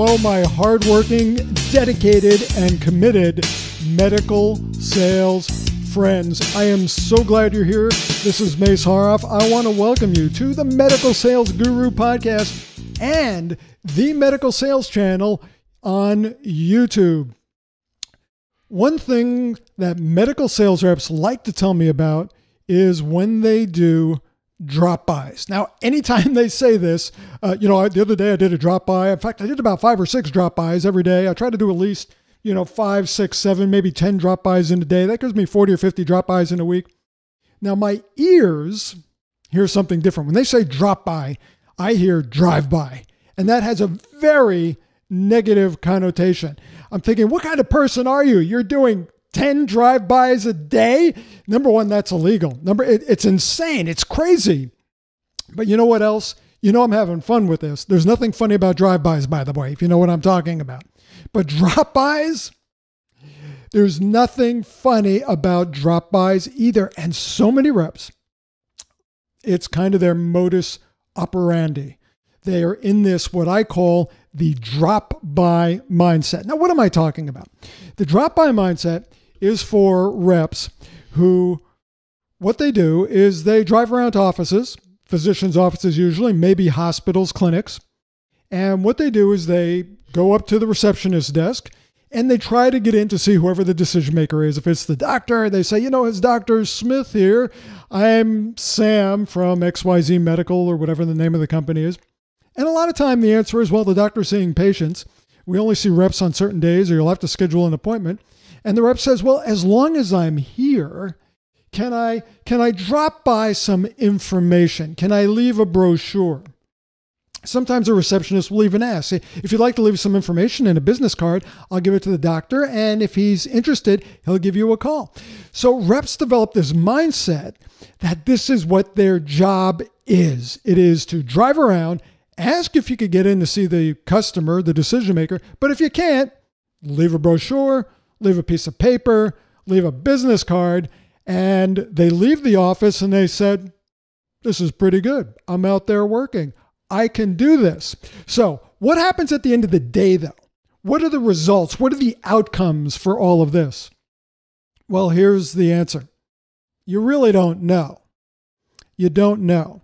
hello, my hardworking, dedicated, and committed medical sales friends. I am so glad you're here. This is Mace Haroff. I want to welcome you to the Medical Sales Guru podcast and the Medical Sales channel on YouTube. One thing that medical sales reps like to tell me about is when they do drop-bys. Now, anytime they say this, the other day I did a drop-by. In fact, I did about 5 or 6 drop-bys every day. I try to do at least, 5, 6, 7, maybe 10 drop-bys in a day. That gives me 40 or 50 drop-bys in a week. Now, my ears hear something different. When they say drop-by, I hear drive-by. And that has a very negative connotation. I'm thinking, what kind of person are you? You're doing 10 drive-bys a day? Number one, that's illegal. It's insane. It's crazy. But you know what else? I'm having fun with this. There's nothing funny about drive-bys, by the way, if you know what I'm talking about. But drop-bys, there's nothing funny about drop-bys either. And so many reps, it's kind of their modus operandi. They are in this, what I call the drop-by mindset. Now, what am I talking about? The drop-by mindset is for reps who, what they do is they drive around to offices, physicians' offices usually, maybe hospitals, clinics. And what they do is they go up to the receptionist desk and they try to get in to see whoever the decision maker is. If it's the doctor, they say, it's Dr. Smith here. I'm Sam from XYZ Medical or whatever the name of the company is. And a lot of time the answer is, well, the doctor's seeing patients. We only see reps on certain days or you'll have to schedule an appointment. And the rep says, well, as long as I'm here, can I drop by some information? Can I leave a brochure? Sometimes a receptionist will even ask, if you'd like to leave some information in a business card, I'll give it to the doctor. And if he's interested, he'll give you a call. So reps develop this mindset that this is what their job is. It is to drive around, ask if you could get in to see the customer, the decision maker. But if you can't, leave a brochure, leave a piece of paper, leave a business card, and they leave the office and they said, this is pretty good. I'm out there working. I can do this. So what happens at the end of the day, though? What are the results? What are the outcomes for all of this? Well, here's the answer. You really don't know. You don't know.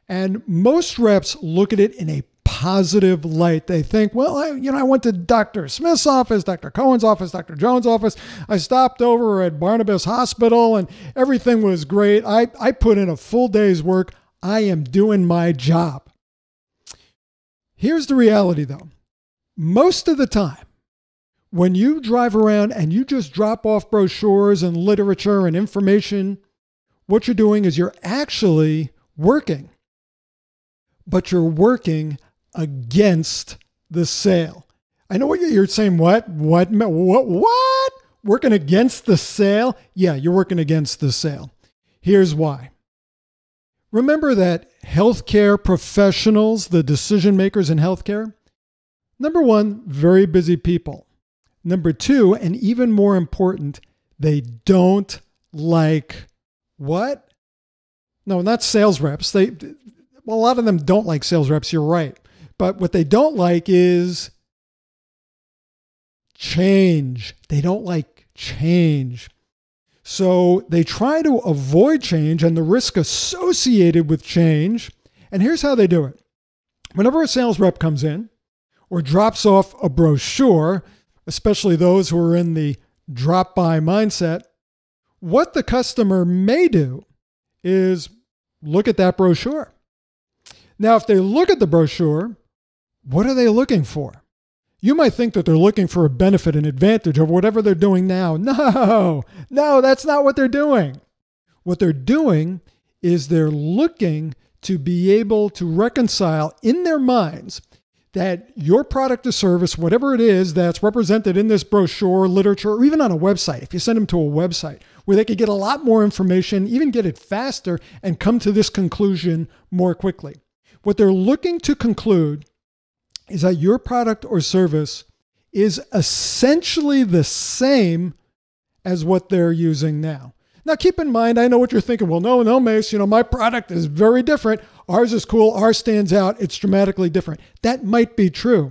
And most reps look at it in a positive light. They think, well, I went to Dr. Smith's office, Dr. Cohen's office, Dr. Jones' office. I stopped over at Barnabas Hospital and everything was great. I put in a full day's work. I am doing my job. Here's the reality though. Most of the time, when you drive around and you just drop off brochures and literature and information, what you're doing is you're actually working. But you're working against the sale. I know what you're saying. What? Working against the sale? Yeah, you're working against the sale. Here's why. Remember that healthcare professionals, the decision makers in healthcare, number one, very busy people. Number two, and even more important, they don't like what? No, not sales reps. A lot of them don't like sales reps. You're right. But what they don't like is change. They don't like change. So they try to avoid change and the risk associated with change. And here's how they do it. Whenever a sales rep comes in or drops off a brochure, especially those who are in the drop-by mindset, what the customer may do is look at that brochure. Now, if they look at the brochure, what are they looking for? You might think that they're looking for a benefit, an advantage over whatever they're doing now. No, that's not what they're doing. What they're doing is they're looking to be able to reconcile in their minds that your product or service, whatever it is that's represented in this brochure, literature, or even on a website, if you send them to a website where they could get a lot more information, even get it faster and come to this conclusion more quickly. What they're looking to conclude is that your product or service is essentially the same as what they're using now. Now, keep in mind, I know what you're thinking. Well, no, Mace, my product is very different. Ours is cool. Ours stands out. It's dramatically different. That might be true.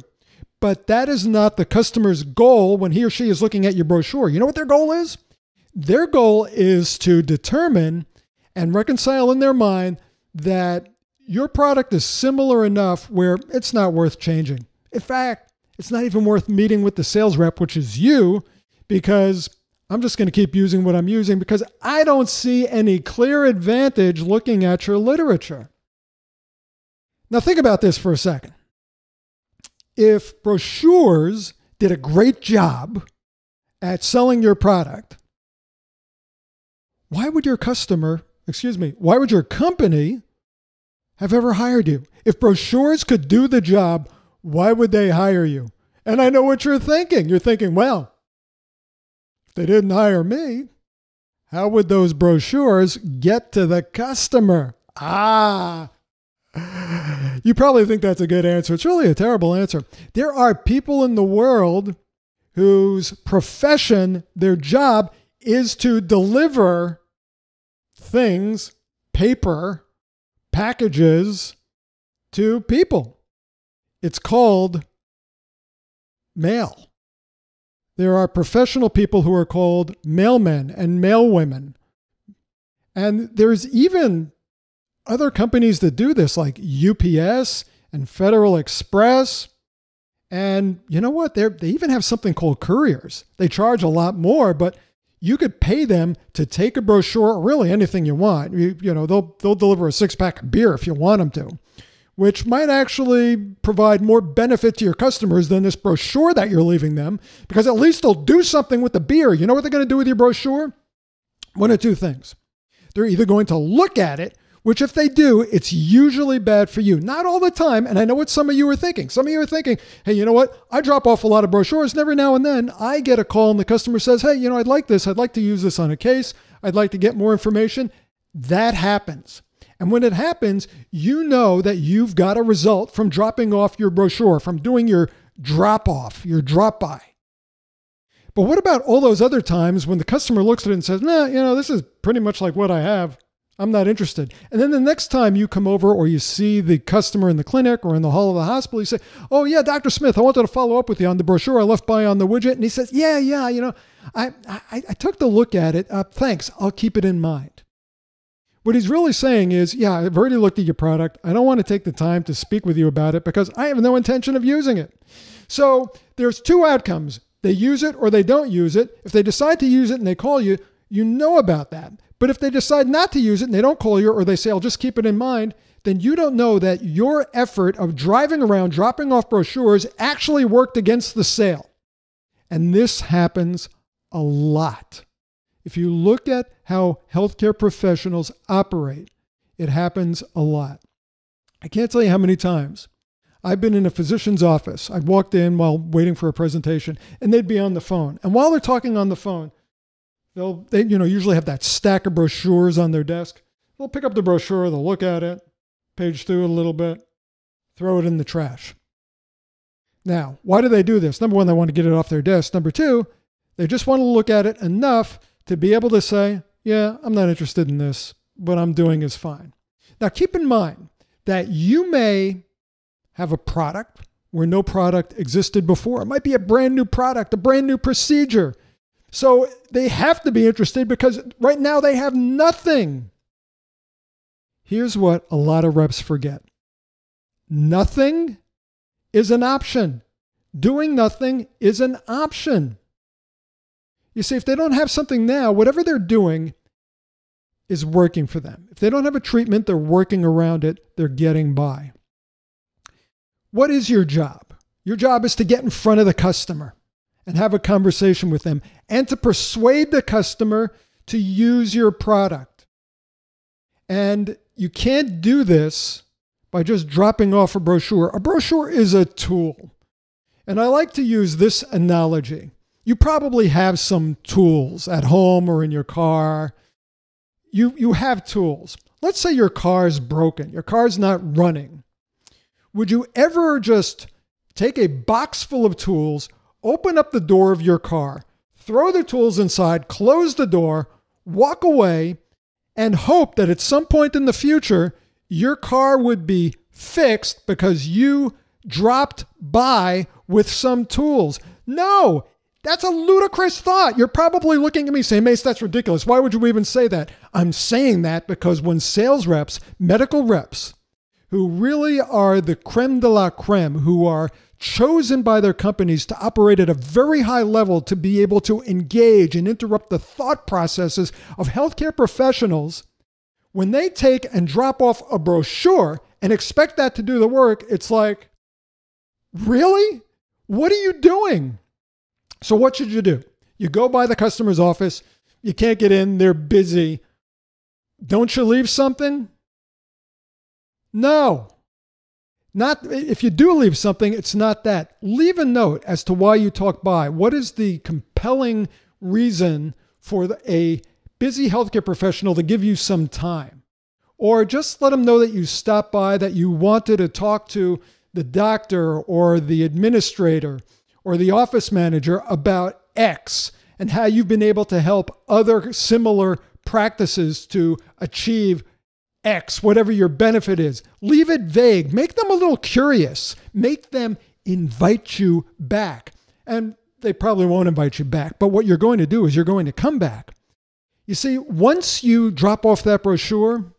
But that is not the customer's goal when he or she is looking at your brochure. You know what their goal is? Their goal is to determine and reconcile in their mind that your product is similar enough where it's not worth changing. In fact, it's not even worth meeting with the sales rep, which is you, because I'm just going to keep using what I'm using because I don't see any clear advantage looking at your literature. Now think about this for a second. If brochures did a great job at selling your product, why would your company have ever hired you? If brochures could do the job, why would they hire you? And I know what you're thinking. You're thinking, well, if they didn't hire me, how would those brochures get to the customer? You probably think that's a good answer. It's really a terrible answer. There are people in the world whose profession, their job, is to deliver things, paper, packages to people. It's called mail. There are professional people who are called mailmen and mailwomen. And there's even other companies that do this, like UPS and Federal Express. And you know what? They even have something called couriers. They charge a lot more, but you could pay them to take a brochure, really anything you want. They'll deliver a 6-pack of beer if you want them to, which might actually provide more benefit to your customers than this brochure that you're leaving them, because at least they'll do something with the beer. You know what they're going to do with your brochure? One of two things. They're either going to look at it, which if they do, it's usually bad for you. Not all the time, and I know what some of you are thinking. Some of you are thinking, hey, you know what? I drop off a lot of brochures, and every now and then I get a call and the customer says, hey, I'd like this. I'd like to use this on a case. I'd like to get more information. That happens. And when it happens, you know that you've got a result from dropping off your brochure, from doing your drop-off, your drop-by. But what about all those other times when the customer looks at it and says, nah, this is pretty much like what I have. I'm not interested. And then the next time you come over or you see the customer in the clinic or in the hall of the hospital, you say, oh yeah, Dr. Smith, I wanted to follow up with you on the brochure I left by on the widget. And he says, yeah, I took the look at it. Thanks. I'll keep it in mind. What he's really saying is, yeah, I've already looked at your product. I don't want to take the time to speak with you about it because I have no intention of using it. So there's two outcomes. They use it or they don't use it. If they decide to use it and they call you, you know about that. But if they decide not to use it and they don't call you or they say, I'll just keep it in mind, then you don't know that your effort of driving around, dropping off brochures actually worked against the sale. And this happens a lot. If you look at how healthcare professionals operate, it happens a lot. I can't tell you how many times I've been in a physician's office. I've walked in while waiting for a presentation and they'd be on the phone. And while they're talking on the phone, they usually have that stack of brochures on their desk. They'll pick up the brochure, they'll look at it, page through it a little bit, throw it in the trash. Now, why do they do this? Number one, they want to get it off their desk. Number two, they just want to look at it enough to be able to say, yeah, I'm not interested in this. What I'm doing is fine. Now, keep in mind that you may have a product where no product existed before. It might be a brand new product, a brand new procedure. So they have to be interested because right now they have nothing. Here's what a lot of reps forget. Nothing is an option. Doing nothing is an option. You see, if they don't have something now, whatever they're doing is working for them. If they don't have a treatment, they're working around it. They're getting by. What is your job? Your job is to get in front of the customer and have a conversation with them and to persuade the customer to use your product. And you can't do this by just dropping off a brochure. A brochure is a tool. And I like to use this analogy. You probably have some tools at home or in your car. You have tools. Let's say your car is broken. Your car's not running. Would you ever just take a box full of tools, open up the door of your car, throw the tools inside, close the door, walk away, and hope that at some point in the future, your car would be fixed because you dropped by with some tools. No, that's a ludicrous thought. You're probably looking at me saying, Mace, that's ridiculous. Why would you even say that? I'm saying that because when sales reps, medical reps, who really are the creme de la creme, who are chosen by their companies to operate at a very high level to be able to engage and interrupt the thought processes of healthcare professionals, when they take and drop off a brochure and expect that to do the work, it's like, really? What are you doing? So what should you do? You go by the customer's office. You can't get in. They're busy. Don't you leave something? No. Not if you do leave something, it's not that. Leave a note as to why you talked by. What is the compelling reason for a busy healthcare professional to give you some time? Or just let them know that you stopped by, that you wanted to talk to the doctor or the administrator or the office manager about X and how you've been able to help other similar practices to achieve X, whatever your benefit is. Leave it vague. Make them a little curious. Make them invite you back. And they probably won't invite you back, but what you're going to do is you're going to come back. You see, once you drop off that brochure,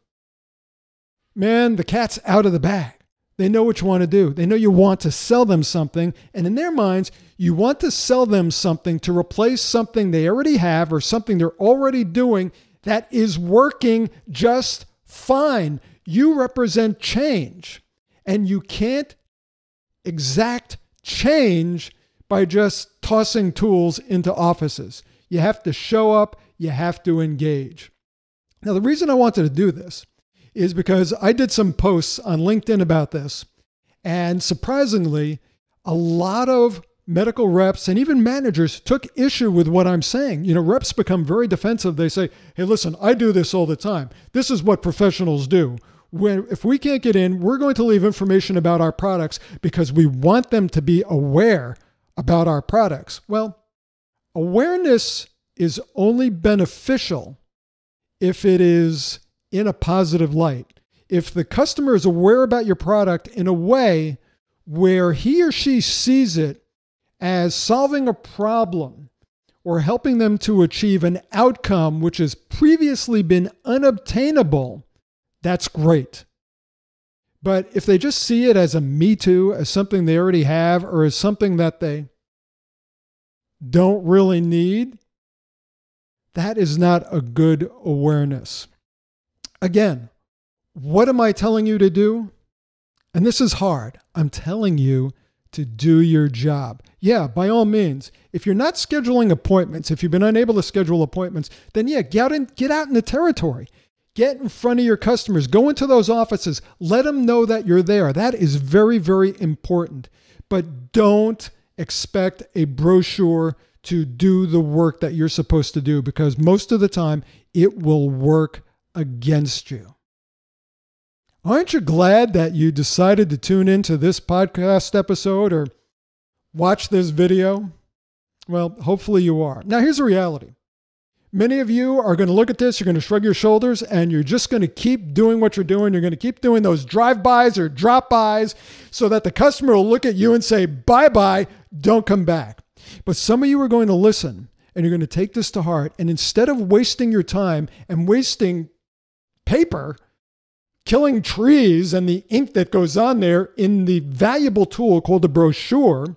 man, the cat's out of the bag. They know what you want to do. They know you want to sell them something. And in their minds, you want to sell them something to replace something they already have or something they're already doing that is working just fine. You represent change. And you can't exact change by just tossing tools into offices. You have to show up. You have to engage. Now, the reason I wanted to do this is because I did some posts on LinkedIn about this. And surprisingly, a lot of medical reps and even managers took issue with what I'm saying. You know, reps become very defensive. They say, hey, listen, I do this all the time. This is what professionals do. If we can't get in, we're going to leave information about our products because we want them to be aware about our products. Well, awareness is only beneficial if it is in a positive light. If the customer is aware about your product in a way where he or she sees it as solving a problem or helping them to achieve an outcome which has previously been unobtainable, that's great. But if they just see it as a me too, as something they already have, or as something that they don't really need, that is not a good awareness. Again, what am I telling you to do? And this is hard. I'm telling you to do your job. Yeah, by all means, if you're not scheduling appointments, if you've been unable to schedule appointments, then yeah, get out in the territory. Get in front of your customers. Go into those offices. Let them know that you're there. That is very, very important. But don't expect a brochure to do the work that you're supposed to do, because most of the time it will work against you. Aren't you glad that you decided to tune into this podcast episode or watch this video? Well, hopefully you are. Now, here's the reality. Many of you are going to look at this, you're going to shrug your shoulders, and you're just going to keep doing what you're doing. You're going to keep doing those drive-bys or drop-bys so that the customer will look at you and say, bye-bye, don't come back. But some of you are going to listen, and you're going to take this to heart, and instead of wasting your time and wasting paper, killing trees and the ink that goes on there in the valuable tool called a brochure,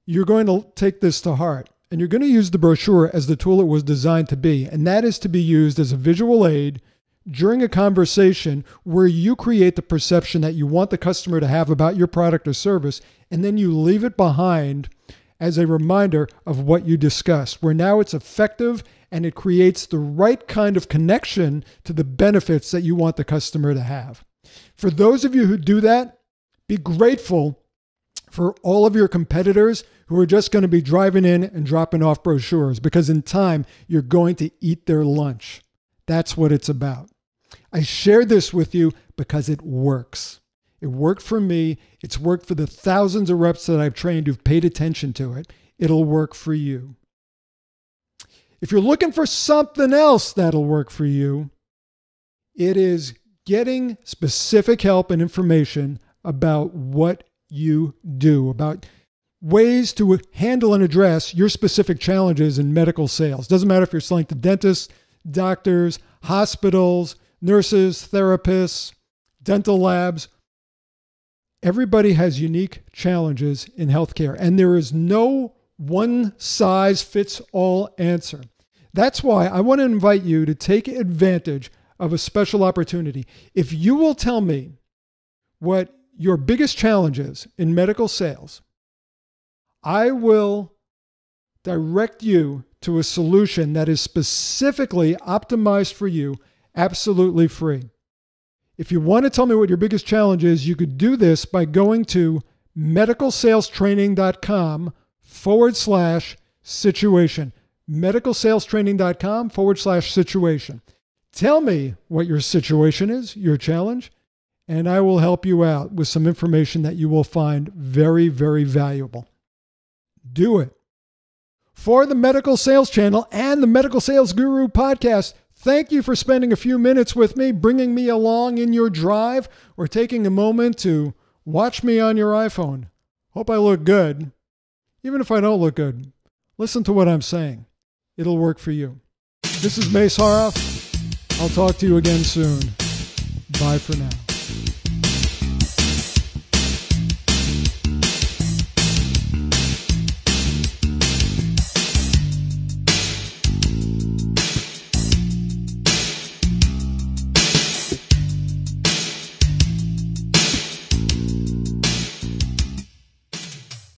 you're going to take this to heart. And you're going to use the brochure as the tool it was designed to be. And that is to be used as a visual aid during a conversation where you create the perception that you want the customer to have about your product or service. And then you leave it behind as a reminder of what you discussed, where now it's effective and it creates the right kind of connection to the benefits that you want the customer to have. For those of you who do that, be grateful for all of your competitors who are just going to be driving in and dropping off brochures, because in time, you're going to eat their lunch. That's what it's about. I shared this with you because it works. It worked for me. It's worked for the thousands of reps that I've trained who've paid attention to it. It'll work for you. If you're looking for something else that'll work for you, it is getting specific help and information about what you do, about ways to handle and address your specific challenges in medical sales. Doesn't matter if you're selling to dentists, doctors, hospitals, nurses, therapists, dental labs. Everybody has unique challenges in healthcare, and there is no one-size-fits-all answer. That's why I want to invite you to take advantage of a special opportunity. If you will tell me what your biggest challenge is in medical sales, I will direct you to a solution that is specifically optimized for you, absolutely free. If you want to tell me what your biggest challenge is, you could do this by going to medicalsalestraining.com/situation. medicalsalestraining.com/situation. Tell me what your situation is, your challenge, and I will help you out with some information that you will find very, very valuable. Do it. For the Medical Sales Channel and the Medical Sales Guru podcast, thank you for spending a few minutes with me, bringing me along in your drive, or taking a moment to watch me on your iPhone. Hope I look good. Even if I don't look good, listen to what I'm saying. It'll work for you. This is Mace Haroff. I'll talk to you again soon. Bye for now.